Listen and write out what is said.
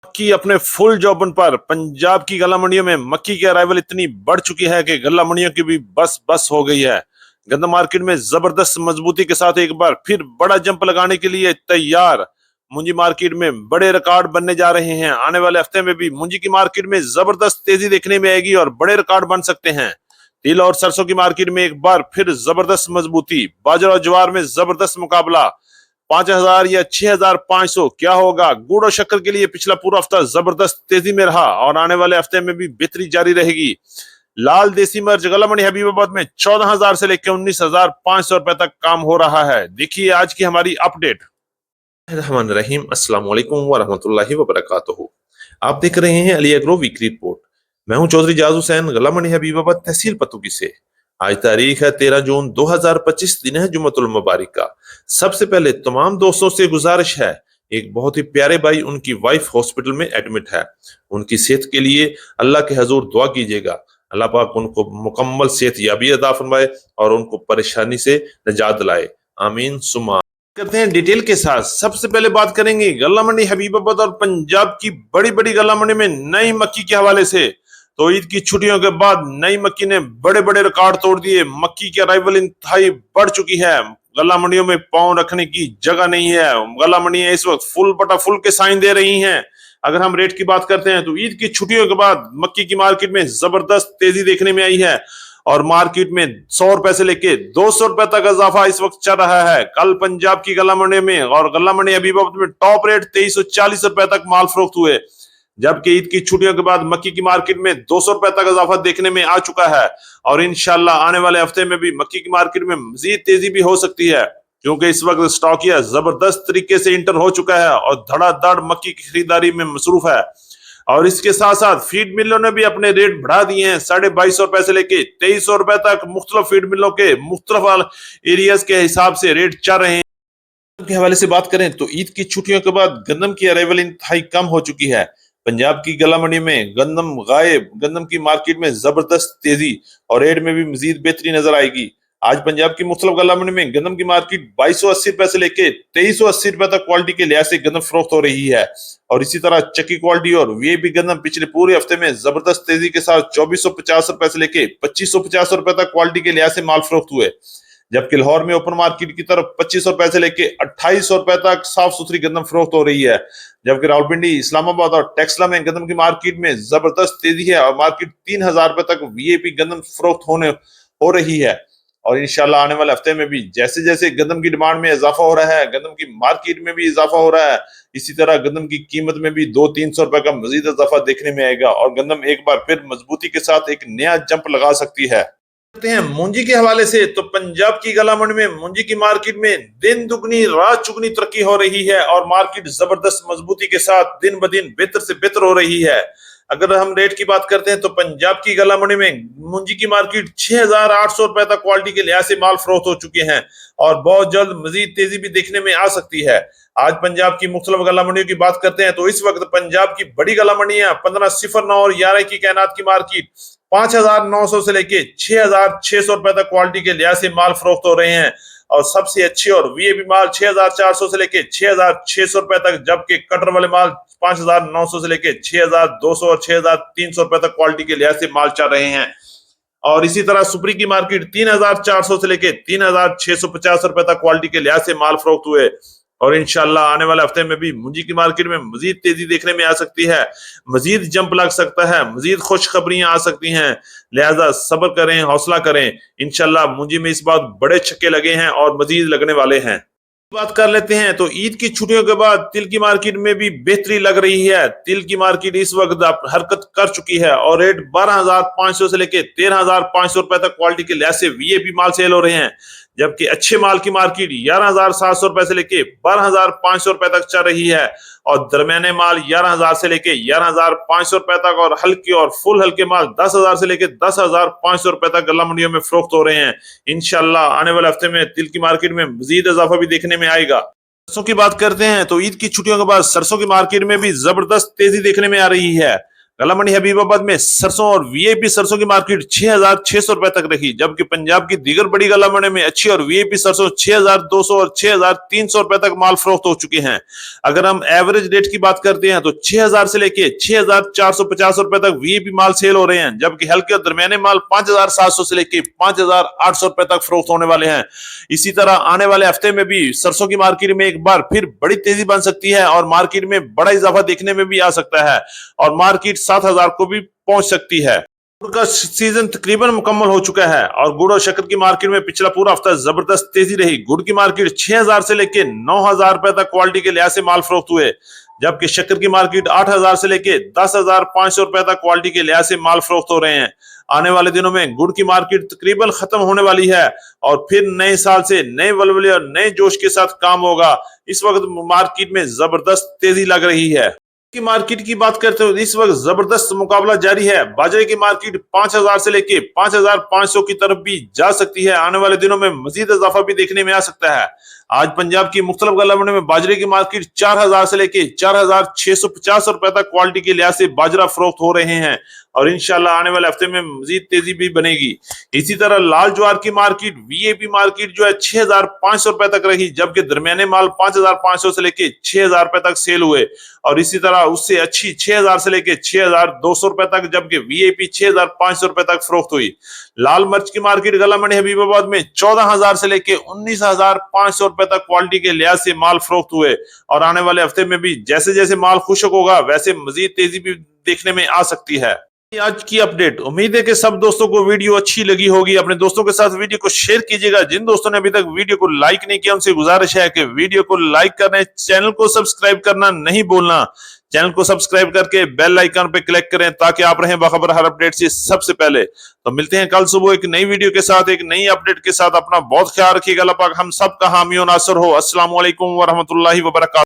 की अपने फुल जौबन पर पंजाब की गल्ला मंडियों में मक्की की अराइवल इतनी बढ़ चुकी है कि गल्ला मंडियों की भी बस बस हो गई है। गंदम मार्केट में जबरदस्त मजबूती के साथ एक बार फिर बड़ा जंप लगाने के लिए तैयार। मुंजी मार्केट में बड़े रिकॉर्ड बनने जा रहे हैं। आने वाले हफ्ते में भी मुंजी की मार्केट में जबरदस्त तेजी देखने में आएगी और बड़े रिकॉर्ड बन सकते हैं। तिल और सरसों की मार्केट में एक बार फिर जबरदस्त मजबूती। बाजरा और ज्वार में जबरदस्त मुकाबला। 5,000 या 6,500 क्या होगा। गुड़ और शक्कर के लिए पिछला पूरा हफ्ता जबरदस्त तेजी में रहा और आने वाले हफ्ते में भी बेहतरी जारी रहेगी। लाल देसी मिर्च गला मंडी हबीबाबाद में 14,000 से लेकर 19,500 रुपए तक काम हो रहा है। देखिए आज की हमारी अपडेट। रहमान रहीम, अस्सलाम वालेकुम वरहमतुल्लाहि वबरकातुहू। आप देख रहे हैं अली एग्रो वीकली रिपोर्ट। मैं हूं चौधरी जाज हुसैन, गला मंडी हबीबाबाद, तहसील पतुकी से। आज तारीख है 13 जून 2025, दिन है जुम्मतुल मुबारक का। सबसे पहले तमाम दोस्तों से गुजारिश है, एक बहुत ही प्यारे भाई, उनकी वाइफ हॉस्पिटल में एडमिट है। उनकी सेहत के लिए अल्लाह के हजूर दुआ कीजिएगा। अल्लाह पाक उनको मुकम्मल सेहत याबी अता फरमाए और उनको परेशानी से निजात दिलाए। आमीन सुमा। करते हैं डिटेल के साथ। सबसे पहले बात करेंगे गल्ला मंडी हबीबाबाद और पंजाब की बड़ी बड़ी गल्ला मंडी में नई मक्की के हवाले से। तो ईद की छुट्टियों के बाद नई मक्की ने बड़े बड़े रिकॉर्ड तोड़ दिए। मक्की की अराइवल इंतहाई बढ़ चुकी है। गल्ला मंडियों में पांव रखने की जगह नहीं है। गल्ला मंडियां इस वक्त फुल बटा फुल के साइन दे रही हैं। अगर हम रेट की बात करते हैं तो ईद की छुट्टियों के बाद मक्की की मार्केट में जबरदस्त तेजी देखने में आई है और मार्केट में 100 रुपए से लेके 200 रुपए तक इजाफा इस वक्त चल रहा है। कल पंजाब की गल्ला मंडी में और गल्ला मंडी हबीबाबाद में टॉप रेट 2340 रुपए तक माल फरोख्त हुए, जबकि ईद की छुट्टियों के बाद मक्की की मार्केट में 200 रुपए तक इजाफा देखने में आ चुका है। और इंशाल्लाह आने वाले हफ्ते में भी मक्की की मार्केट में मजीद तेजी भी हो सकती है, क्योंकि इस वक्त स्टॉकिया जबरदस्त तरीके से इंटर हो चुका है और धड़ाधड़ मक्की की खरीदारी में मसरूफ है। और इसके साथ साथ फीड मिलों ने भी अपने रेट बढ़ा दिए हैं। 2250 रुपए से लेके 2300 रुपए तक मुख्तलिफ फीड मिलों के मुख्तलिफ एरियाज के हिसाब से रेट चल रहे हैं। के हवाले से बात करें तो ईद की छुट्टियों के बाद गंदम की अराइवल इंतहाई कम हो चुकी है। पंजाब की गला मंडी में गंदम गायब। गंदम की मार्केट में जबरदस्त तेजी और रेट में भी मजीद बेहतरी नजर आएगी। आज पंजाब की मुख्तलिफ गला मंडी में गंदम की मार्केट 2280 रुपए से लेके 2380 रुपए तक क्वालिटी के लिहाज से गंदम फरोख्त हो रही है। और इसी तरह चक्की क्वालिटी और वीआईपी गंदम पिछले पूरे हफ्ते में जबरदस्त तेजी के साथ 2450 रुपए से लेके 2550 रुपए तक क्वालिटी के लिहाज से माल फरोख्त हुए, जबकि लाहौर में ओपन मार्केट की तरफ 2500 रुपए से लेके 2800 रुपए तक साफ सुथरी गंदम फरोख्त हो रही है। जबकि रावलपिंडी, इस्लामाबाद और टेक्सला में गंदम की मार्केट में जबरदस्त तेजी है और मार्केट 3000 रुपए तक वीआईपी गंदम फरोख्त हो रही है। और इंशाल्लाह आने वाले हफ्ते में भी जैसे जैसे गंदम की डिमांड में इजाफा हो रहा है, गंदम की मार्केट में भी इजाफा हो रहा है, इसी तरह गंदम की कीमत में भी 200-300 रुपए का मजीद इजाफा देखने में आएगा और गंदम एक बार फिर मजबूती के साथ एक नया जंप लगा सकती है। करते हैं मुंजी के हवाले से तो पंजाब की गला मंडी में मुंजी की मार्केट में दिन दुगनी रात चुगनी तरक्की हो रही है और मार्केट जबरदस्त मजबूती के साथ दिन ब दिन बेहतर से बेहतर हो रही है। अगर हम रेट की बात करते हैं तो पंजाब की गला मंडी में मुंजी की मार्केट 6,800 रुपए तक क्वालिटी के लिहाज से माल फरोख्त हो चुके हैं और बहुत जल्द मजीद तेजी भी देखने में आ सकती है। आज पंजाब की मुख्तलिफ गला मंडियों की बात करते हैं तो इस वक्त पंजाब की बड़ी गला मंडियां 1509 और 11 की कैनात की मार्केट 5,900 से लेके 6,600 रुपए तक क्वालिटी के लिहाज से माल फरोख्त हो रहे हैं और सबसे अच्छे और वीआईपी माल 6,400 से लेके 6,600 रुपए तक, जबकि कटर वाले माल 5,900 से लेके 6,200 और 6,300 रुपए तक क्वालिटी के लिहाज से माल चल रहे हैं। और इसी तरह सुपरी की मार्केट 3,400 से लेके 3,650 रुपए तक क्वालिटी के लिहाज से माल फरोख्त हुए और इंशाल्लाह आने वाले हफ्ते में भी मुंजी की मार्केट में मजीद तेजी देखने में आ सकती है, मजीद जंप लग सकता है, मजीद खुशखबरियां आ सकती हैं। लिहाजा सब्र करें, हौसला करें। इंशाल्लाह मुंजी में इस बार बड़े छक्के लगे हैं और मजीद लगने वाले हैं। बात कर लेते हैं तो ईद की छुट्टियों के बाद तिल की मार्केट में भी बेहतरी लग रही है। तिल की मार्केट इस वक्त हरकत कर चुकी है और रेट 12,500 से लेके 13,500 रुपए तक क्वालिटी के लिहाज से वीआईपी माल सेल हो रहे हैं, जबकि अच्छे माल की मार्केट 11,700 रुपए से लेके 12,500 रुपए तक चल रही है और दरमियाने माल 11,000 से लेके 11,500 रुपए तक और हल्के और फुल हल्के माल 10,000 से लेके 10,500 रुपए तक गल्ला मंडियों में फरोख्त हो रहे हैं। इंशाल्लाह आने वाले हफ्ते में तिल की मार्केट में मजीद इजाफा भी देखने में आएगा। सरसों की बात करते हैं तो ईद की छुट्टियों के बाद सरसों की मार्केट में भी जबरदस्त तेजी देखने में आ रही है। गला मंडी हबीबाबाद में सरसों और वीआईपी सरसों की मार्केट 6,600 रुपए तक रही, जबकि पंजाब की दीगर बड़ी गला मंडी में अच्छी और वीआईपी सरसों 6,200 और 6,300 रुपए तक माल फरोख्त हो चुके हैं। अगर हम एवरेज रेट की बात करते हैं तो 6,000 से लेके 6,450 रुपए तक वीआईपी माल सेल हो रहे हैं, जबकि हल्के और दरमियाने माल 5,700 से लेके 5,800 रुपए तक फरोख्त होने वाले हैं। इसी तरह आने वाले हफ्ते में भी सरसों की मार्केट में एक बार फिर बड़ी तेजी बन सकती है और मार्केट में बड़ा इजाफा देखने में भी आ सकता है और मार्केट 7,000 को भी पहुंच सकती है। गुड़ का सीजन तकरीबन मुकम्मल हो चुका है और गुड़ और शक्कर की मार्केट में पिछला पूरा हफ्ता जबरदस्त तेजी रही। गुड़ की मार्केट 6,000 से लेके 9,000 रुपए तक क्वालिटी के लिहाज से माल फरोख्त हुए, जबकि शक्कर की मार्केट 8,000 से लेके 10,500 रुपए तक क्वालिटी के लिहाज से माल फरोख्त हो रहे हैं। आने वाले दिनों में गुड़ की मार्केट तकरीबन खत्म होने वाली है और फिर नए साल से नए वल्वले और नए जोश के साथ काम होगा। इस वक्त मार्केट में जबरदस्त तेजी लग रही है। की मार्केट की बात करते हो इस वक्त जबरदस्त मुकाबला जारी है। बाजरे की मार्केट 5,000 से लेके 5,500 की तरफ भी जा सकती है। आने वाले दिनों में मजीद इजाफा भी देखने में आ सकता है। आज पंजाब की मुख्तलिफ गला मंडी में बाजरे की मार्केट 4,000 से लेके 4,650 रुपए तक क्वालिटी के लिहाज से बाजरा फरोख्त हो रहे हैं और इंशाल्लाह आने वाले हफ्ते में मजीद तेजी भी बनेगी। इसी तरह लाल ज्वार की मार्केट वीआईपी मार्केट जो है 6,500 रुपए तक रही, जबकि दरमियाने माल 5,500 से लेके 6,000 रुपए तक सेल हुए और इसी तरह उससे अच्छी 6,000 से लेके 6,200 रुपए तक, जबकि वीआईपी 6,500 रुपए तक फरोख्त हुई। लाल मिर्च की मार्केट गला मंडी हबीबाबाद में 14,000 से लेके 19,500 रुपए तक क्वालिटी के लिहाज से माल फरोख्त हुए और आने वाले हफ्ते में भी जैसे जैसे माल खुशक होगा वैसे मजीद तेजी भी देखने में आ सकती है। आज की अपडेट, उम्मीद है कि सब दोस्तों को वीडियो अच्छी लगी होगी। अपने दोस्तों के साथ वीडियो को शेयर कीजिएगा। जिन दोस्तों ने अभी तक वीडियो को लाइक नहीं किया उनसे गुजारिश है कि वीडियो को लाइक करें, चैनल को सब्सक्राइब करना नहीं भूलना। चैनल को सब्सक्राइब करके बेल आइकन पे क्लिक करें ताकि आप रहें बाखबर हर अपडेट से सबसे पहले। तो मिलते हैं कल सुबह एक नई वीडियो के साथ, एक नई अपडेट के साथ। अपना बहुत ख्याल रखिएगा। अल्लाह पाक हम सब का हामी और नासर हो। अस्सलाम वालेकुम व रहमतुल्लाहि व बरकातहू।